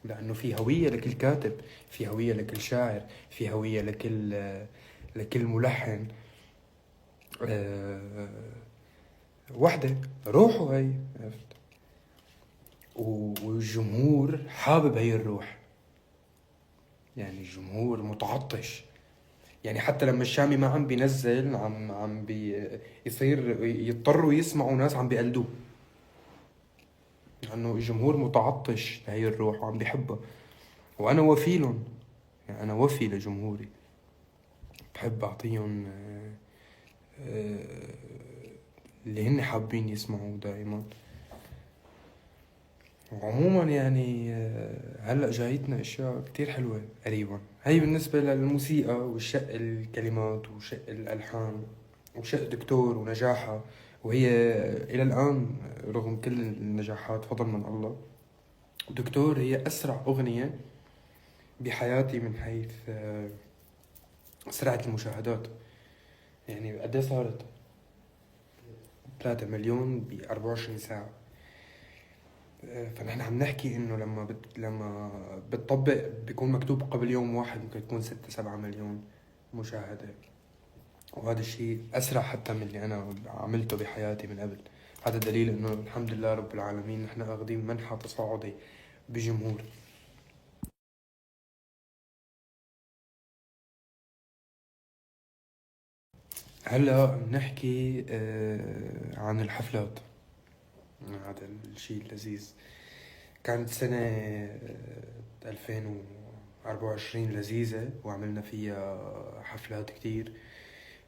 لأنه في هوية لكل كاتب، في هوية لكل شاعر، في هوية لكل ملحن. أه وحدة روحه هي، عرفت؟ والجمهور حابب هي الروح، يعني الجمهور متعطش. يعني حتى لما الشامي ما عم بينزل، عم يصير يضطروا يسمعوا ناس عم بيقلدوه، لأنه الجمهور متعطش لهي الروح وعم بيحبها. وأنا وفي لهم، يعني أنا وفي لجمهوري، بحب أعطيهم آه، اللي هن حابين يسمعوا دائما. وعموما يعني هلأ جايتنا أشياء كتير حلوة قريبا، هي بالنسبة للموسيقى وشق الكلمات وشق الألحان وشق دكتور ونجاحها. وهي إلى الآن رغم كل النجاحات فضل من الله، دكتور هي أسرع أغنية بحياتي من حيث سرعة المشاهدات. يعني قد صارت 3 مليون ب 24 ساعة. فنحن عم نحكي انه لما بتطبق بيكون مكتوب قبل يوم واحد ممكن تكون 6 7 مليون مشاهدة. وهذا الشيء اسرع حتى من اللي انا عملته بحياتي من قبل. هذا دليل انه الحمد لله رب العالمين نحن اخذين منحى تصاعدي بجمهور. هلا بنحكي عن الحفلات. هذا الشيء اللذيذ. كانت سنة 2024 لذيذة وعملنا فيها حفلات كتير.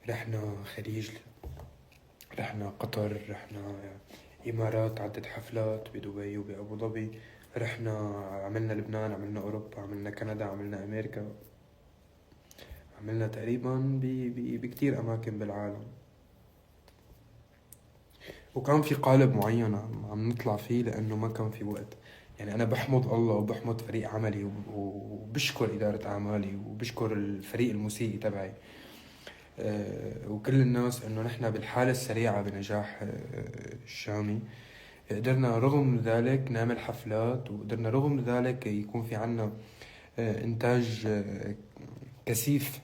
رحنا خليج، رحنا قطر، رحنا إمارات، عدة حفلات بدبي وبأبو ظبي. رحنا عملنا لبنان، عملنا أوروبا، عملنا كندا، عملنا أمريكا، عملنا تقريبا بكتير أماكن بالعالم. وكان في قالب معين عم نطلع فيه لأنه ما كان في وقت. يعني أنا بحمد الله وبحمد فريق عملي وبشكر إدارة أعمالي وبشكر الفريق الموسيقي تبعي وكل الناس إنه نحن بالحالة السريعة بنجاح الشامي قدرنا رغم ذلك نعمل حفلات، وقدرنا رغم ذلك يكون في عنا إنتاج كثيف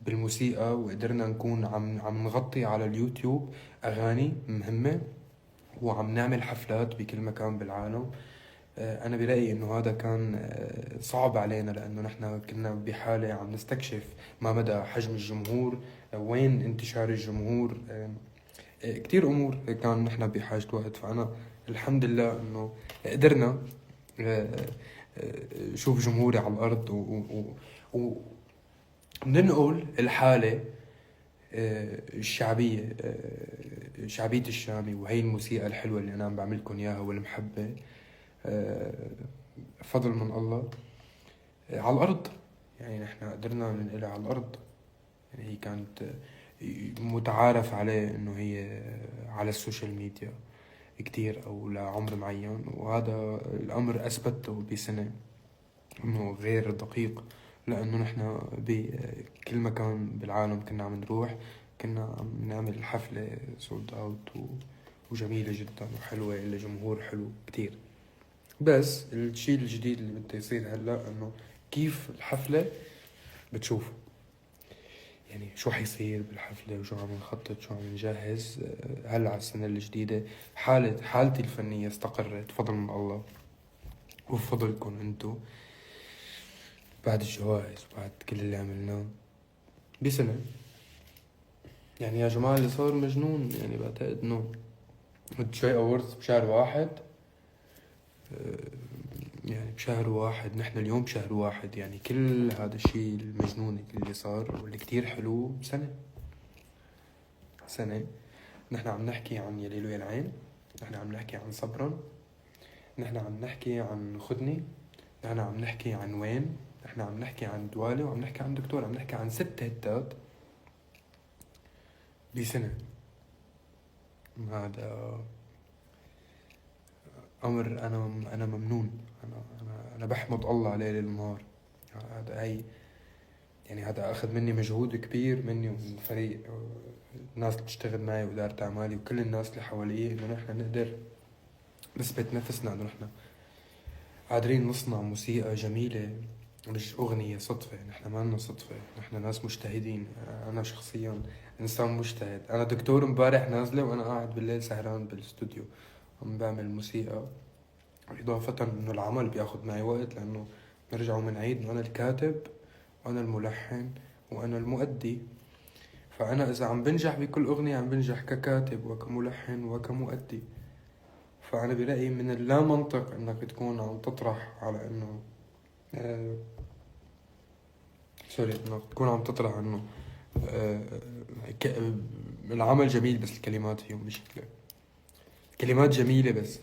بالموسيقى. وقدرنا نكون عم نغطي على اليوتيوب أغاني مهمة وعم نعمل حفلات بكل مكان بالعالم. أنا برأيي إنه هذا كان صعب علينا لأنه نحن كنا بحالة عم نستكشف ما مدى حجم الجمهور، وين انتشار الجمهور. كتير أمور كان نحن بحاجة وقت. فأنا الحمد لله إنه قدرنا شوف جمهوري على الأرض وننقل الحالة الشعبية، شعبية الشامي وهي الموسيقى الحلوة اللي أنا عم بعملكم إياها والمحبة فضل من الله على الأرض. يعني نحن قدرنا ننقلها على الأرض. يعني هي كانت متعارف عليه إنه هي على السوشيال ميديا كتير أو لعمر معين، وهذا الأمر أثبته بسنة إنه غير دقيق. لأنه نحن بكل مكان بالعالم كنا عم نروح كنا عم نعمل حفلة سولد أوت وجميلة جدا وحلوة لجمهور حلو كتير. بس الشيء الجديد اللي بده يصير هلا انه كيف الحفلة بتشوف، يعني شو حيصير بالحفلة وشو عم نخطط شو عم نجهز. هلا على السنة الجديدة حالتي الفنية استقرت فضل من الله وبفضلكم انتو بعد الجوائز وبعد كل اللي عملناه بسنة. يعني يا جماعة اللي صار مجنون. يعني بعتقد انه شوي أوردز بشهر واحد. يعني بشهر واحد، نحن اليوم بشهر واحد، يعني كل هذا الشيء المجنون اللي صار واللي كتير حلو سنة. نحن عم نحكي عن يا ليل ويا العين، نحن عم نحكي عن صبرا، نحن عم نحكي عن خدني، نحن عم نحكي عن وين، نحن عم نحكي عن دوالة، وعم نحكي عن دكتور. عم نحكي عن 6 هتات بسنة. هذا أمر أنا ممنون. أنا بحمد الله عليه ليل ونهار. هي يعني هذا أخذ مني مجهود كبير مني ومن الفريق، الناس اللي بتشتغل معي وإدارة أعمالي وكل الناس اللي حواليه، إنه نحن نقدر نثبت نفسنا إنه نحن قادرين نصنع موسيقى جميلة، مش أغنية صدفة. نحن ما لنا صدفة، نحن ناس مجتهدين. أنا شخصيا إنسان مجتهد. أنا دكتور امبارح نازلة وأنا قاعد بالليل سهران بالاستوديو عم بعمل موسيقى، إضافة إنه العمل بياخد معي وقت، لأنه نرجع ونعيد إنه أنا الكاتب وأنا الملحن وأنا المؤدي. فأنا إذا عم بنجح بكل أغنية عم بنجح ككاتب وكملحن وكمؤدي. فأنا برأيي من اللا منطق إنك تكون عم تطرح على إنه آه سوري، إنك تكون عم تطرح إنه آه ك- العمل جميل بس الكلمات فيهم مشكلة. كلمات جميلة بس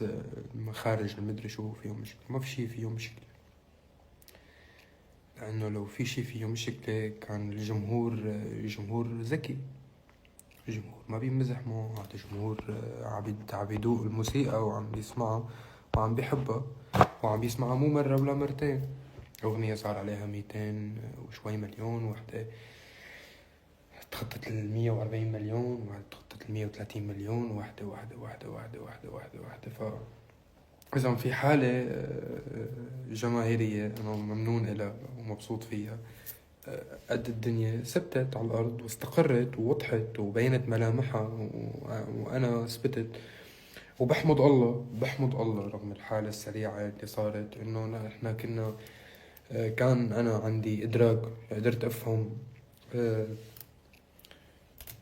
المخارج المدري شو فيهم مشكلة. ما في شي فيهم مشكلة، لأنه لو في شي فيه مشكلة كان الجمهور جمهور ذكي. الجمهور ما بيمزح معه، هذا جمهور عم بيدوق الموسيقى وعم بيسمعها وعم بيحبها وعم بيسمعها مو مرة ولا مرتين. أغنية صار عليها 200 وشوي مليون، وحدة تخطت 140 مليون، وحدة تخطت 130 مليون، وحدة. إذا في حالة جماهيرية أنا ممنون إلها ومبسوط فيها، قد الدنيا ثبتت على الأرض واستقرت ووضحت وبينت ملامحها وأنا ثبتت. بحمد الله رغم الحالة السريعة اللي صارت، إنه نحن كنا كان أنا عندي إدراك، قدرت أفهم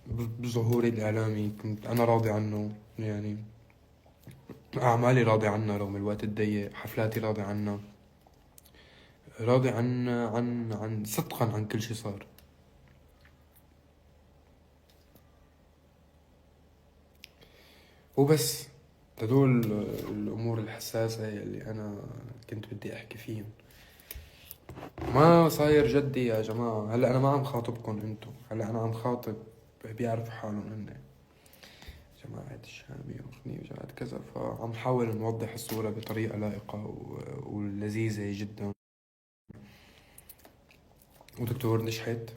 بظهوري الإعلامي. كنت أنا راضي عنه، يعني أعمالي راضي عنها رغم الوقت الضيق، حفلاتي راضي عنها، راضي عن صدقا عن كل شي صار. وبس هدول الأمور الحساسة اللي أنا كنت بدي أحكي فيهم. ما صاير جدي يا جماعة. هلأ أنا ما عم خاطبكم انتو، هلأ أنا عم خاطب بيعرفوا حالهم هن جماعة الشامي وأغنية وجماعة كذا. فعم نحاول نوضح الصورة بطريقة لائقة ولذيذة جدا. ودكتور نشحت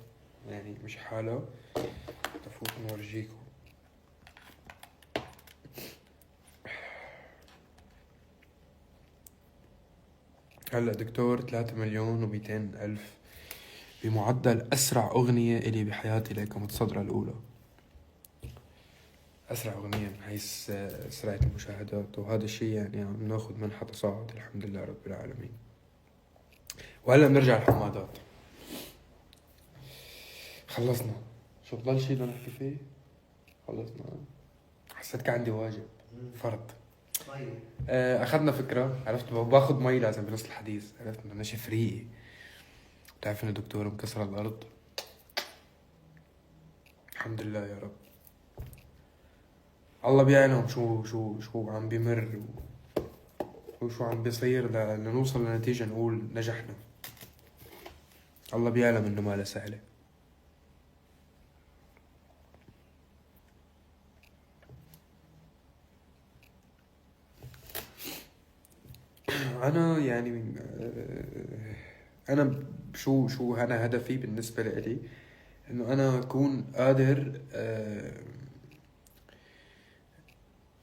يعني مش حالة. تفوت نورجيكم. هلأ دكتور 3,200,000 بمعدل أسرع أغنية إلي بحياتي لكمتصدرة الأولى. أسرع أغنية من حيث سرعة المشاهدات، وهذا الشيء يعني عم ناخد منحة تصاعد الحمد لله رب العالمين. وهلأ بنرجع الحمادات. خلصنا. شو بضل شيء بدنا نحكي فيه؟ خلصنا. حسيت كان عندي واجب فرض. أخذنا فكرة، عرفت باخد مي لازم بنص الحديث، عرفت إنه أنا شفريقي. بتعرف إنه دكتور مكسر الأرض. الحمد لله يا رب. الله بيعلم شو عم بيمر وشو عم بيصير لنوصل لنتيجة نقول نجحنا. الله بيعلم إنه ما له سهلة. أنا يعني أنا شو أنا هدفي بالنسبة لي، إنه أنا أكون قادر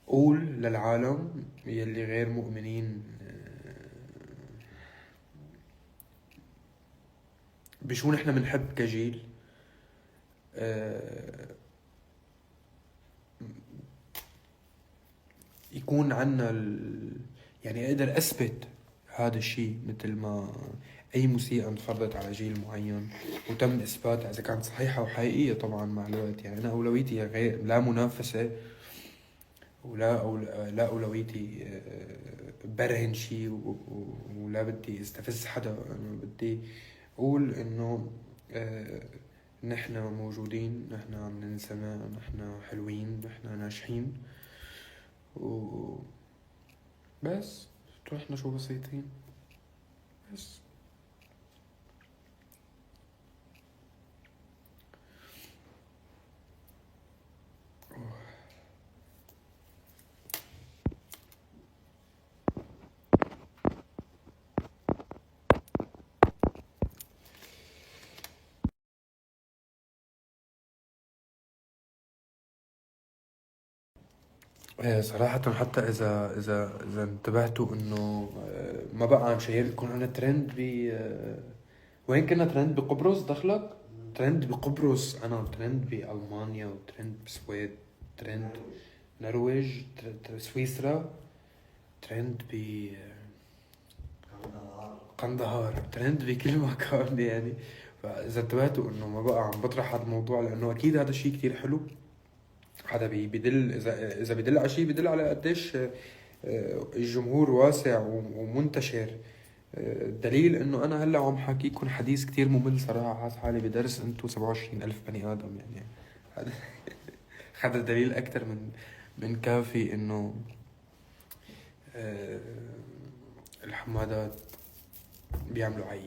أقول للعالم يلي غير مؤمنين بشو نحن بنحب كجيل، يكون عنا يعني أقدر أثبت هذا الشيء. مثل ما أي موسيقى انفرضت على جيل معين وتم إثباتها إذا كانت صحيحة وحقيقية طبعا مع الوقت. يعني أنا أولويتي غير لا منافسة لا أولويتي برهن شيء ولا بدي استفز حدا. أنا بدي أقول إنه نحن موجودين، نحن عم ننسمع، نحن حلوين، نحن ناجحين بس نحن شو بسيطين بس. صراحة حتى إذا انتبهتوا إنه ما بقى عم شايف يكون عنا ترند وين كنا ترند بقبرص دخلك؟ ترند بقبرص، أنا ترند بألمانيا، وترند بسويد، ترند نرويج، سويسرا، ترند قندهار، ترند بكل مكان يعني. فإذا انتبهتوا إنه ما بقى عم بطرح هذا الموضوع، لأنه أكيد هذا الشيء كتير حلو. هذا بدل، إذا بدل على شيء، بدل على قديش الجمهور واسع ومنتشر. دليل انه انا هلا عم حكيكم حديث كتير ممل صراحة، حاس حالي بدرس انتو 27,000 بني ادم يعني. هذا هذا دليل اكتر من كافي انه الحمادات بيعملوا عي.